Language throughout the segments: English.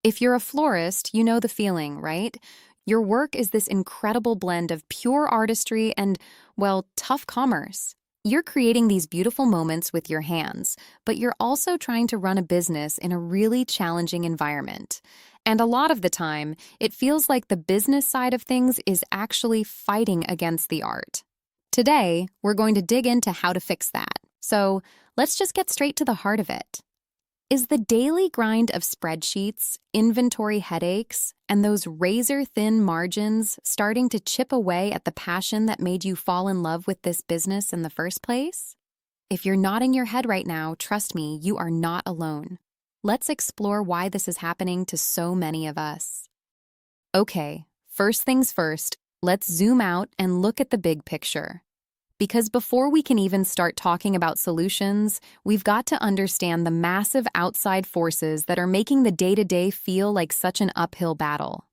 If you're a florist, you know the feeling, right? Your work is this incredible blend of pure artistry and, well, tough commerce. You're creating these beautiful moments with your hands, but you're also trying to run a business in a really challenging environment. And a lot of the time, it feels like the business side of things is actually fighting against the art. Today, we're going to dig into how to fix that. So let's just get straight to the heart of it. Is the daily grind of spreadsheets, inventory headaches, and those razor-thin margins starting to chip away at the passion that made you fall in love with this business in the first place? If you're nodding your head right now, trust me, you are not alone. Let's explore why this is happening to so many of us. Okay, first things first, let's zoom out and look at the big picture. Because before we can even start talking about solutions, we've got to understand the massive outside forces that are making the day-to-day feel like such an uphill battle.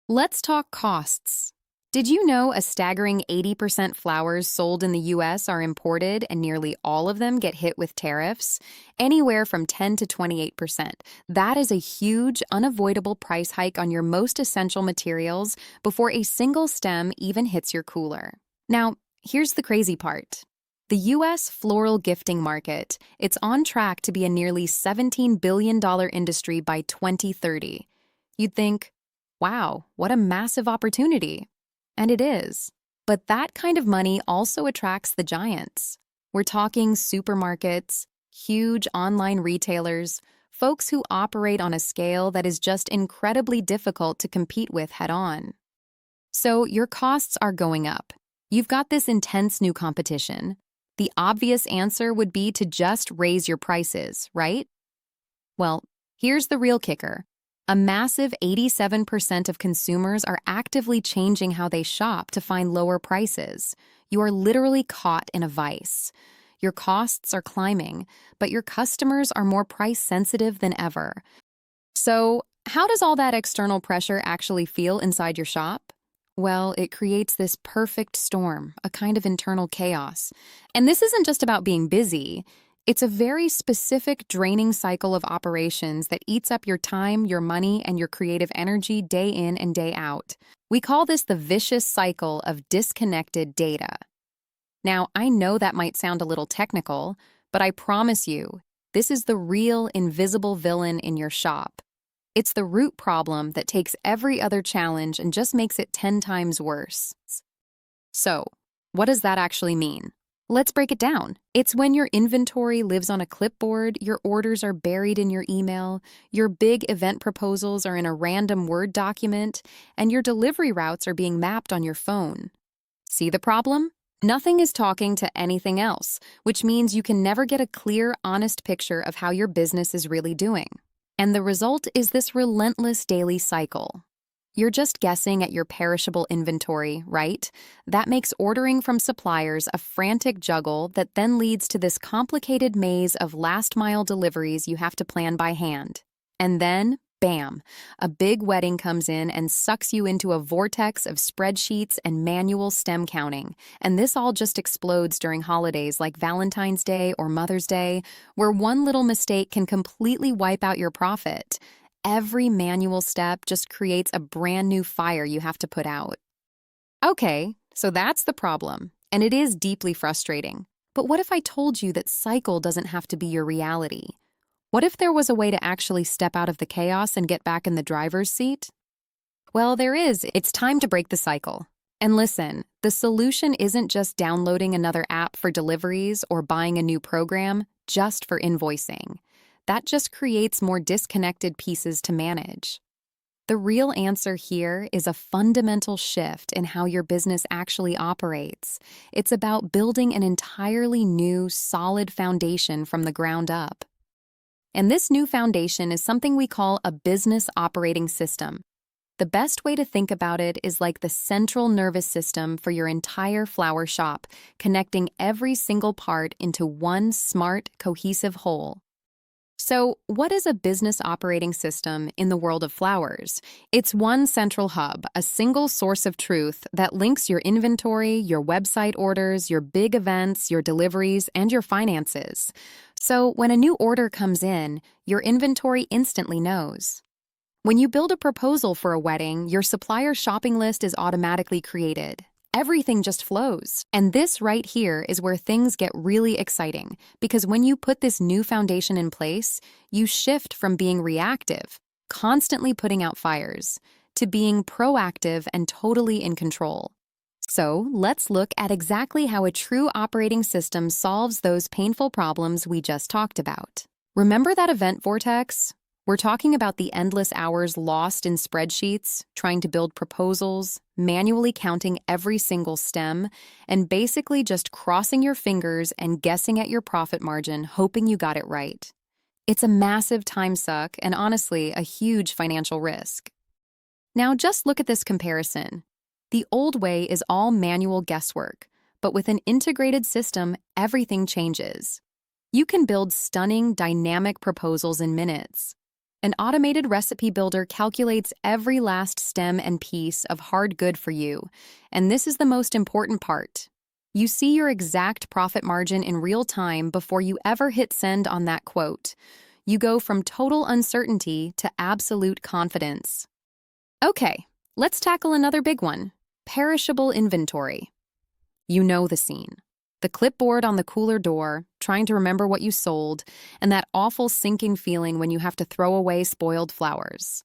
Let's talk costs. Did you know a staggering 80% flowers sold in the US are imported and nearly all of them get hit with tariffs? Anywhere from 10 to 28%. That is a huge, unavoidable price hike on your most essential materials before a single stem even hits your cooler. Now, here's the crazy part. The U.S. floral gifting market, it's on track to be a nearly $17 billion industry by 2030. You'd think, wow, what a massive opportunity. And it is. But that kind of money also attracts the giants. We're talking supermarkets, huge online retailers, folks who operate on a scale that is just incredibly difficult to compete with head-on. So your costs are going up. You've got this intense new competition. The obvious answer would be to just raise your prices, right? Well, here's the real kicker. A massive 87% of consumers are actively changing how they shop to find lower prices. You are literally caught in a vice. Your costs are climbing, but your customers are more price sensitive than ever. So, how does all that external pressure actually feel inside your shop? Well, it creates this perfect storm, a kind of internal chaos. And this isn't just about being busy. It's a very specific draining cycle of operations that eats up your time, your money, and your creative energy day in and day out. We call this the vicious cycle of disconnected data. Now, I know that might sound a little technical, but I promise you, this is the real invisible villain in your shop. It's the root problem that takes every other challenge and just makes it 10 times worse. So, what does that actually mean? Let's break it down. It's when your inventory lives on a clipboard, your orders are buried in your email, your big event proposals are in a random Word document, and your delivery routes are being mapped on your phone. See the problem? Nothing is talking to anything else, which means you can never get a clear, honest picture of how your business is really doing. And the result is this relentless daily cycle. You're just guessing at your perishable inventory, right? That makes ordering from suppliers a frantic juggle that then leads to this complicated maze of last-mile deliveries you have to plan by hand. And then, bam, a big wedding comes in and sucks you into a vortex of spreadsheets and manual stem counting. And this all just explodes during holidays like Valentine's Day or Mother's Day, where one little mistake can completely wipe out your profit. Every manual step just creates a brand new fire you have to put out. Okay, so that's the problem, and it is deeply frustrating. But what if I told you that cycle doesn't have to be your reality? What if there was a way to actually step out of the chaos and get back in the driver's seat? Well, there is. It's time to break the cycle. And listen, the solution isn't just downloading another app for deliveries or buying a new program just for invoicing. That just creates more disconnected pieces to manage. The real answer here is a fundamental shift in how your business actually operates. It's about building an entirely new, solid foundation from the ground up. And this new foundation is something we call a business operating system. The best way to think about it is like the central nervous system for your entire flower shop, connecting every single part into one smart, cohesive whole. So, what is a business operating system in the world of flowers? It's one central hub, a single source of truth that links your inventory, your website orders, your big events, your deliveries, and your finances. So, when a new order comes in, your inventory instantly knows. When you build a proposal for a wedding, your supplier's shopping list is automatically created. Everything just flows. And this right here is where things get really exciting, because when you put this new foundation in place, you shift from being reactive, constantly putting out fires, to being proactive and totally in control. So let's look at exactly how a true operating system solves those painful problems we just talked about. Remember that event vortex? We're talking about the endless hours lost in spreadsheets, trying to build proposals, manually counting every single stem, and basically just crossing your fingers and guessing at your profit margin, hoping you got it right. It's a massive time suck and honestly a huge financial risk. Now just look at this comparison. The old way is all manual guesswork, but with an integrated system, everything changes. You can build stunning, dynamic proposals in minutes. An automated recipe builder calculates every last stem and piece of hard good for you, and this is the most important part. You see your exact profit margin in real time before you ever hit send on that quote. You go from total uncertainty to absolute confidence. Okay, let's tackle another big one. Perishable inventory. You know the scene. The clipboard on the cooler door, trying to remember what you sold, and that awful sinking feeling when you have to throw away spoiled flowers.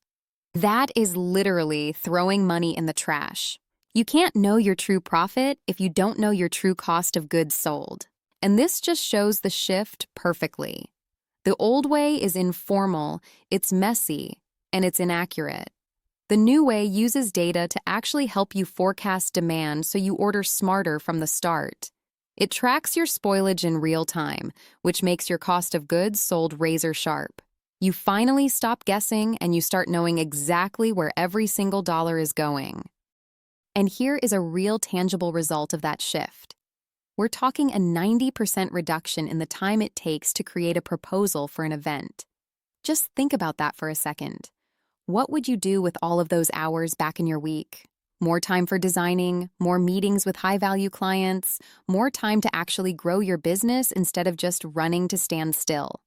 That is literally throwing money in the trash. You can't know your true profit if you don't know your true cost of goods sold. And this just shows the shift perfectly. The old way is informal, it's messy, and it's inaccurate. The new way uses data to actually help you forecast demand so you order smarter from the start. It tracks your spoilage in real time, which makes your cost of goods sold razor sharp. You finally stop guessing and you start knowing exactly where every single dollar is going. And here is a real tangible result of that shift. We're talking a 90% reduction in the time it takes to create a proposal for an event. Just think about that for a second. What would you do with all of those hours back in your week? More time for designing, more meetings with high-value clients, more time to actually grow your business instead of just running to stand still.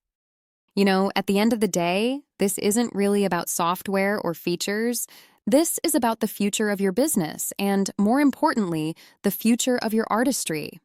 You know, at the end of the day, this isn't really about software or features. This is about the future of your business and, more importantly, the future of your artistry.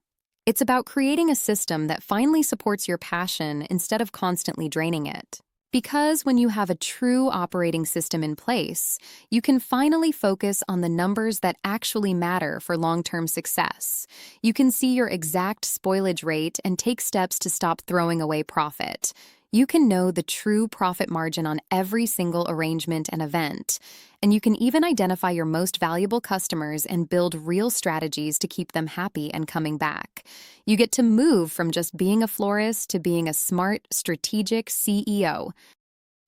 It's about creating a system that finally supports your passion instead of constantly draining it. Because when you have a true operating system in place, you can finally focus on the numbers that actually matter for long-term success. You can see your exact spoilage rate and take steps to stop throwing away profit. You can know the true profit margin on every single arrangement and event. And you can even identify your most valuable customers and build real strategies to keep them happy and coming back. You get to move from just being a florist to being a smart, strategic CEO.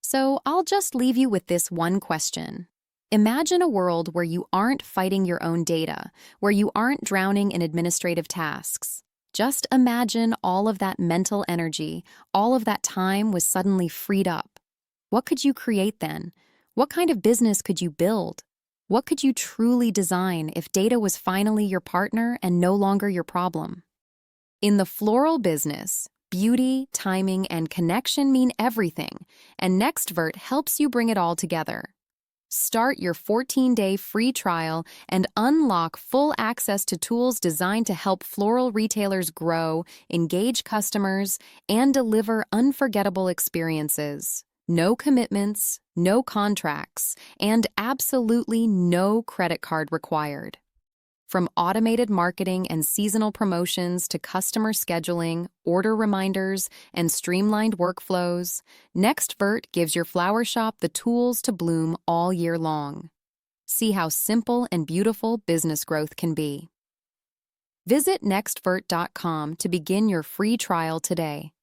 So I'll just leave you with this one question. Imagine a world where you aren't fighting your own data, where you aren't drowning in administrative tasks. Just imagine all of that mental energy, all of that time was suddenly freed up. What could you create then? What kind of business could you build? What could you truly design if data was finally your partner and no longer your problem? In the floral business, beauty, timing, and connection mean everything, and Nextvert helps you bring it all together. Start your 14-day free trial and unlock full access to tools designed to help floral retailers grow, engage customers, and deliver unforgettable experiences. No commitments, no contracts, and absolutely no credit card required. From automated marketing and seasonal promotions to customer scheduling, order reminders, and streamlined workflows, Nextvert gives your flower shop the tools to bloom all year long. See how simple and beautiful business growth can be. Visit nextvert.com to begin your free trial today.